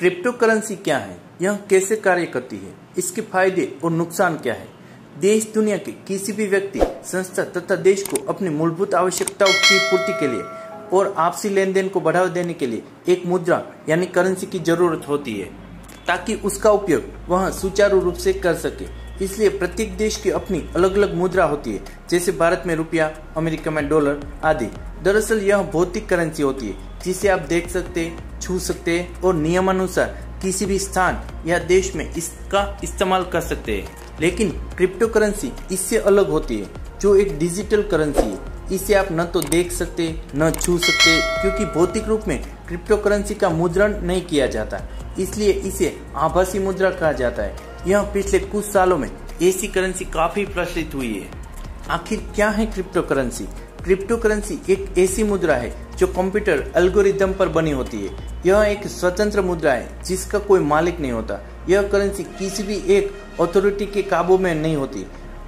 Crypto currency क्या है, यह कैसे कार्य करती है, इसके फायदे और नुकसान क्या है। देश दुनिया के किसी भी व्यक्ति, संस्था तथा देश को अपनी मूलभूत आवश्यकताओं की पूर्ति के लिए और आपसी लेन देन को बढ़ावा देने के लिए एक मुद्रा यानी करेंसी की जरूरत होती है, ताकि उसका उपयोग वह सुचारू रूप से कर सके। इसलिए प्रत्येक देश की अपनी अलग अलग मुद्रा होती है, जैसे भारत में रुपया, अमेरिका में डॉलर आदि। दरअसल यह भौतिक करेंसी होती है जिसे आप देख सकते, छू सकते और नियमानुसार किसी भी स्थान या देश में इसका इस्तेमाल कर सकते हैं। लेकिन क्रिप्टो करेंसी इससे अलग होती है, जो एक डिजिटल करेंसी है। इसे आप न तो देख सकते न छू सकते, क्योंकि भौतिक रूप में क्रिप्टो करेंसी का मुद्रण नहीं किया जाता, इसलिए इसे आभासी मुद्रा कहा जाता है। यह पिछले कुछ सालों में ऐसी करेंसी काफी प्रचलित हुई है। आखिर क्या है क्रिप्टो करेंसी? क्रिप्टो करेंसी एक ऐसी मुद्रा है जो कंप्यूटर एल्गोरिदम पर बनी होती है। यह एक स्वतंत्र मुद्रा है जिसका कोई मालिक नहीं होता। यह करेंसी किसी भी एक अथॉरिटी के काबू में नहीं होती।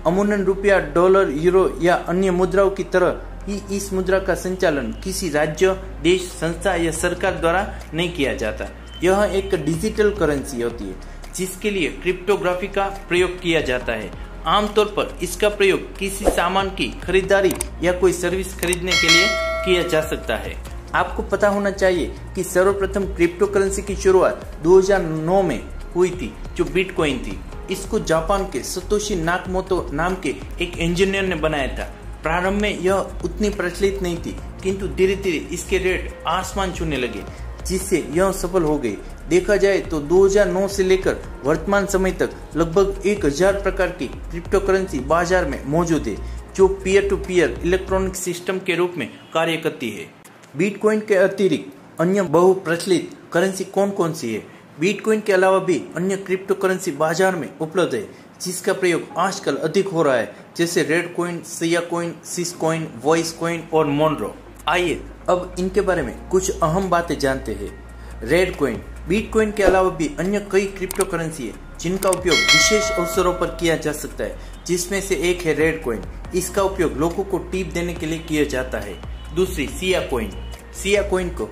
अमूमन रुपया, डॉलर, यूरो या अन्य मुद्राओं की तरह ही इस मुद्रा का संचालन किसी राज्य, देश, संस्था या सरकार द्वारा नहीं किया जाता। यह एक डिजिटल करेंसी होती है जिसके लिए क्रिप्टोग्राफी का प्रयोग किया जाता है। आमतौर पर इसका प्रयोग किसी सामान की खरीदारी या कोई सर्विस खरीदने के लिए किया जा सकता है। आपको पता होना चाहिए कि सर्वप्रथम क्रिप्टो करेंसी की शुरुआत 2009 में हुई थी, जो बिटकॉइन थी। इसको जापान के सतोशी नाकामोतो नाम के एक इंजीनियर ने बनाया था। प्रारंभ में यह उतनी प्रचलित नहीं थी, किंतु धीरे धीरे इसके रेट आसमान छूने लगे, जिससे यह सफल हो गई। देखा जाए तो 2009 से लेकर वर्तमान समय तक लगभग 1000 प्रकार की क्रिप्टो करेंसी बाजार में मौजूद है, जो peer to peer electronic system के रूप में कार्य करती है। बिटकॉइन के अतिरिक्त अन्य बहुप्रचलित करेंसी कौन कौन सी है? बिटकॉइन के अलावा भी अन्य क्रिप्टो करेंसी बाजार में उपलब्ध है, जिसका प्रयोग आजकल अधिक हो रहा है, जैसे रेड कॉइन, सिया कॉइन, सिस कॉइन, वॉइस कॉइन और मोनरो। आइए अब इनके बारे में कुछ अहम बातें जानते हैं। Red coin. बिटकॉइन के अलावा भी अन्य कई क्रिप्टो करेंसी है जिनका उपयोग विशेष अवसरों पर किया जा सकता है, जिसमें से एक है रेड कॉइन। इसका उपयोग लोगों को टिप देने के लिए किया जाता है। दूसरी सिया कॉइन। सिया कॉइन को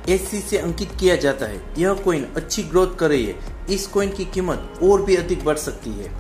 SC से अंकित किया जाता है। यह कॉइन अच्छी ग्रोथ कर रही है। इस कॉइन की कीमत और भी अधिक बढ़ सकती है।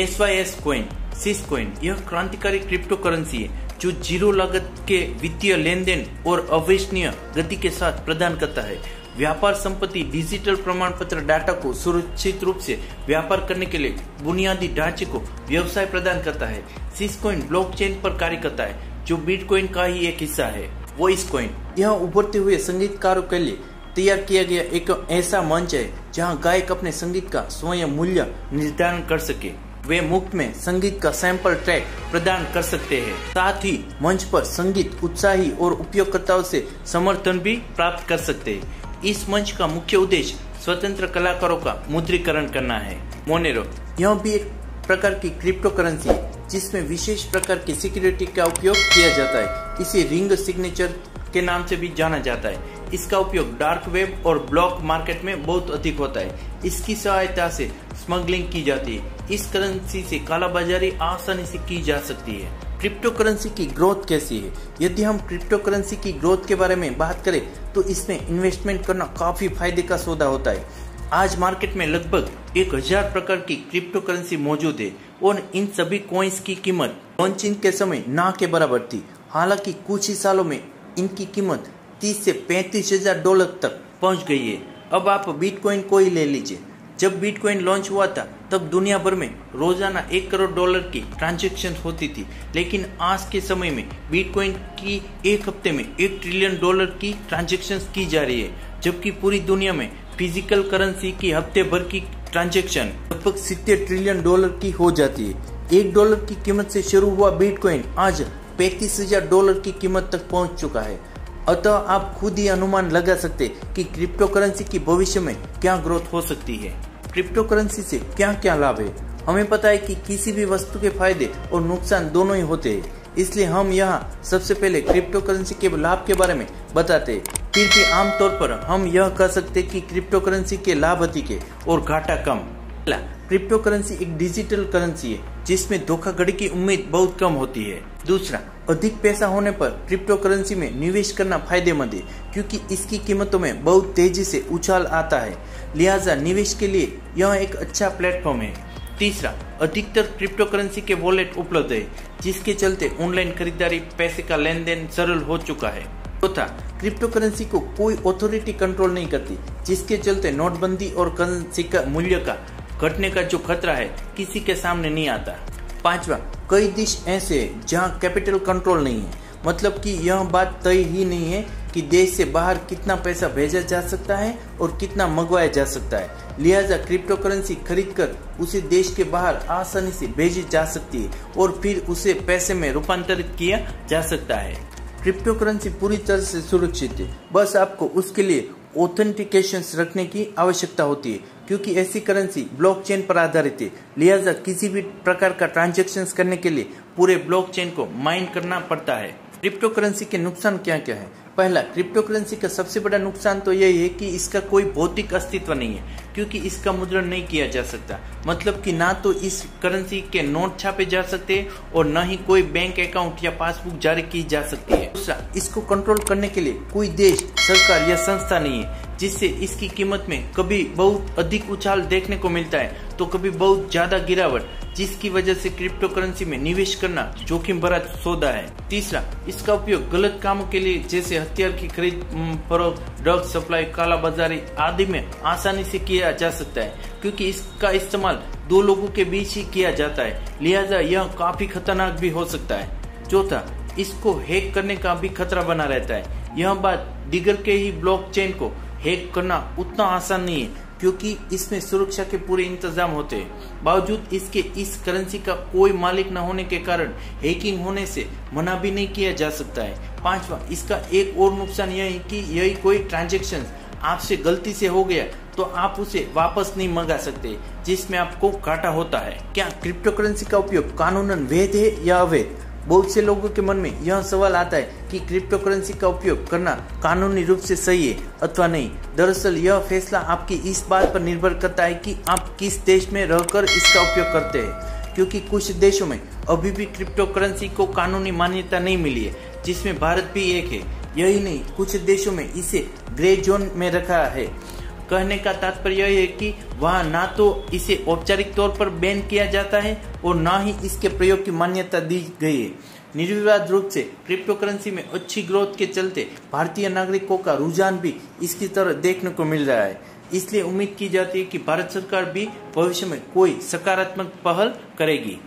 SYS coin. Syscoin. यह क्रांतिकारी क्रिप्टो करेंसी है जो जीरो लागत के वित्तीय लेन देन और अविश्वसनीय गति के साथ प्रदान करता है। व्यापार संपत्ति, डिजिटल प्रमाण पत्र, डाटा को सुरक्षित रूप से व्यापार करने के लिए बुनियादी ढांचे को व्यवसाय प्रदान करता है। सिस कॉइन ब्लॉकचेन पर कार्य करता है, जो बिटकॉइन का ही एक हिस्सा है। Voice coin. यह उभरते हुए संगीतकारों के लिए तैयार किया गया एक ऐसा मंच है जहां गायक अपने संगीत का स्वयं मूल्य निर्धारण कर सके। वे मुफ्त में संगीत का सैंपल ट्रैक प्रदान कर सकते हैं। साथ ही मंच पर संगीत उत्साही और उपयोगकर्ताओं से समर्थन भी प्राप्त कर सकते हैं। इस मंच का मुख्य उद्देश्य स्वतंत्र कलाकारों का मुद्रीकरण करना है। मोनेरो। यह भी एक प्रकार की क्रिप्टो करेंसी है जिसमें विशेष प्रकार की सिक्योरिटी का उपयोग किया जाता है। इसे रिंग सिग्नेचर के नाम से भी जाना जाता है। इसका उपयोग डार्क वेब और ब्लॉक मार्केट में बहुत अधिक होता है। इसकी सहायता से स्मगलिंग की जाती है। इस करेंसी से कालाबाजारी आसानी से की जा सकती है। क्रिप्टो करेंसी की ग्रोथ कैसी है? यदि हम क्रिप्टो करेंसी की ग्रोथ के बारे में बात करें तो इसमें इन्वेस्टमेंट करना काफी फायदे का सौदा होता है। आज मार्केट में लगभग 1000 प्रकार की क्रिप्टो करेंसी मौजूद है और इन सभी कॉइन्स की कीमत लॉन्चिंग के समय ना के बराबर थी। हालांकि कुछ ही सालों में इनकी कीमत 30 से 35,000 डॉलर तक पहुंच गई है। अब आप बिटकॉइन को ही ले लीजिए। जब बिटकॉइन लॉन्च हुआ था तब दुनिया भर में रोजाना 1 करोड़ डॉलर की ट्रांजैक्शन होती थी, लेकिन आज के समय में बिटकॉइन की एक हफ्ते में 1 ट्रिलियन डॉलर की ट्रांजैक्शन की जा रही है, जबकि पूरी दुनिया में फिजिकल करेंसी की हफ्ते भर की ट्रांजैक्शन लगभग 70 ट्रिलियन डॉलर की हो जाती है। 1 डॉलर की कीमत से शुरू हुआ बिटकॉइन आज 35,000 डॉलर की कीमत तक पहुंच चुका है। अतः आप खुद ही अनुमान लगा सकते कि क्रिप्टो करेंसी की भविष्य में क्या ग्रोथ हो सकती है। क्रिप्टो करेंसी से क्या क्या लाभ है? हमें पता है कि किसी भी वस्तु के फायदे और नुकसान दोनों ही होते हैं, इसलिए हम यहाँ सबसे पहले क्रिप्टो करेंसी के लाभ के बारे में बताते हैं। फिर भी आमतौर पर हम यह कह सकते हैं कि क्रिप्टो करेंसी के लाभ अधिक है और घाटा कम। पहला, क्रिप्टो करेंसी एक डिजिटल करेंसी है जिसमें धोखाधड़ी की उम्मीद बहुत कम होती है। दूसरा, अधिक पैसा होने पर क्रिप्टो करेंसी में निवेश करना फायदेमंद है क्योंकि इसकी कीमतों में बहुत तेजी से उछाल आता है, लिहाजा निवेश के लिए यह एक अच्छा प्लेटफॉर्म है। तीसरा, अधिकतर क्रिप्टो करेंसी के वॉलेट उपलब्ध है जिसके चलते ऑनलाइन खरीदारी, पैसे का लेन देन सरल हो चुका है। चौथा, क्रिप्टो करेंसी को कोई अथॉरिटी कंट्रोल नहीं करती जिसके चलते नोटबंदी और करेंसी का मूल्य का घटने का जो खतरा है किसी के सामने नहीं आता। पांचवा, कई देश ऐसे हैं जहां कैपिटल कंट्रोल नहीं है, मतलब कि यह बात तय ही नहीं है कि देश से बाहर कितना पैसा भेजा जा सकता है और कितना मंगवाया जा सकता है, लिहाजा क्रिप्टो करेंसी खरीदकर उसे देश के बाहर आसानी से भेजी जा सकती है और फिर उसे पैसे में रूपांतरित किया जा सकता है। क्रिप्टो करेंसी पूरी तरह से सुरक्षित है, बस आपको उसके लिए ऑथेंटिकेशन रखने की आवश्यकता होती है क्योंकि ऐसी करेंसी ब्लॉकचेन पर आधारित है, लिहाजा किसी भी प्रकार का ट्रांजैक्शंस करने के लिए पूरे ब्लॉकचेन को माइन करना पड़ता है। क्रिप्टो करेंसी के नुकसान क्या क्या है? पहला, क्रिप्टो करेंसी का सबसे बड़ा नुकसान तो यही है कि इसका कोई भौतिक अस्तित्व नहीं है क्योंकि इसका मुद्रण नहीं किया जा सकता, मतलब कि ना तो इस करेंसी के नोट छापे जा सकते हैं और न ही कोई बैंक अकाउंट या पासबुक जारी की जा सकती है। दूसरा, इसको कंट्रोल करने के लिए कोई देश, सरकार या संस्था नहीं है जिससे इसकी कीमत में कभी बहुत अधिक उछाल देखने को मिलता है तो कभी बहुत ज्यादा गिरावट, जिसकी वजह से क्रिप्टो करेंसी में निवेश करना जोखिम भरा सौदा है। तीसरा, इसका उपयोग गलत कामों के लिए जैसे हथियार की खरीद फरोख्त, ड्रग सप्लाई, काला बाजारी आदि में आसानी से किया जा सकता है क्योंकि इसका इस्तेमाल दो लोगों के बीच ही किया जाता है, लिहाजा यह काफी खतरनाक भी हो सकता है। चौथा, इसको हैक करने का भी खतरा बना रहता है। यह बात दिगर के ही ब्लॉकचेन को हैक करना उतना आसान नहीं है क्योंकि इसमें सुरक्षा के पूरे इंतजाम होते हैं। बावजूद इसके इस करेंसी का कोई मालिक न होने के कारण हैकिंग होने से मना भी नहीं किया जा सकता है। पांचवा, इसका एक और नुकसान यह है कि यही कोई ट्रांजैक्शन आपसे गलती से हो गया तो आप उसे वापस नहीं मंगा सकते, जिसमें आपको घाटा होता है। क्या क्रिप्टो करेंसी का उपयोग कानूनन वैध है या अवैध? बहुत से लोगों के मन में यह सवाल आता है कि क्रिप्टो करेंसी का उपयोग करना कानूनी रूप से सही है अथवा नहीं। दरअसल यह फैसला आपकी इस बात पर निर्भर करता है कि आप किस देश में रहकर इसका उपयोग करते हैं, क्योंकि कुछ देशों में अभी भी क्रिप्टो करेंसी को कानूनी मान्यता नहीं मिली है, जिसमें भारत भी एक है। यही नहीं, कुछ देशों में इसे ग्रे जोन में रखा है। कहने का तात्पर्य यह है कि वहाँ ना तो इसे औपचारिक तौर पर बैन किया जाता है और ना ही इसके प्रयोग की मान्यता दी गई है। निर्विवाद रूप से क्रिप्टो करेंसी में अच्छी ग्रोथ के चलते भारतीय नागरिकों का रुझान भी इसकी तरह देखने को मिल रहा है। इसलिए उम्मीद की जाती है कि भारत सरकार भी भविष्य में कोई सकारात्मक पहल करेगी।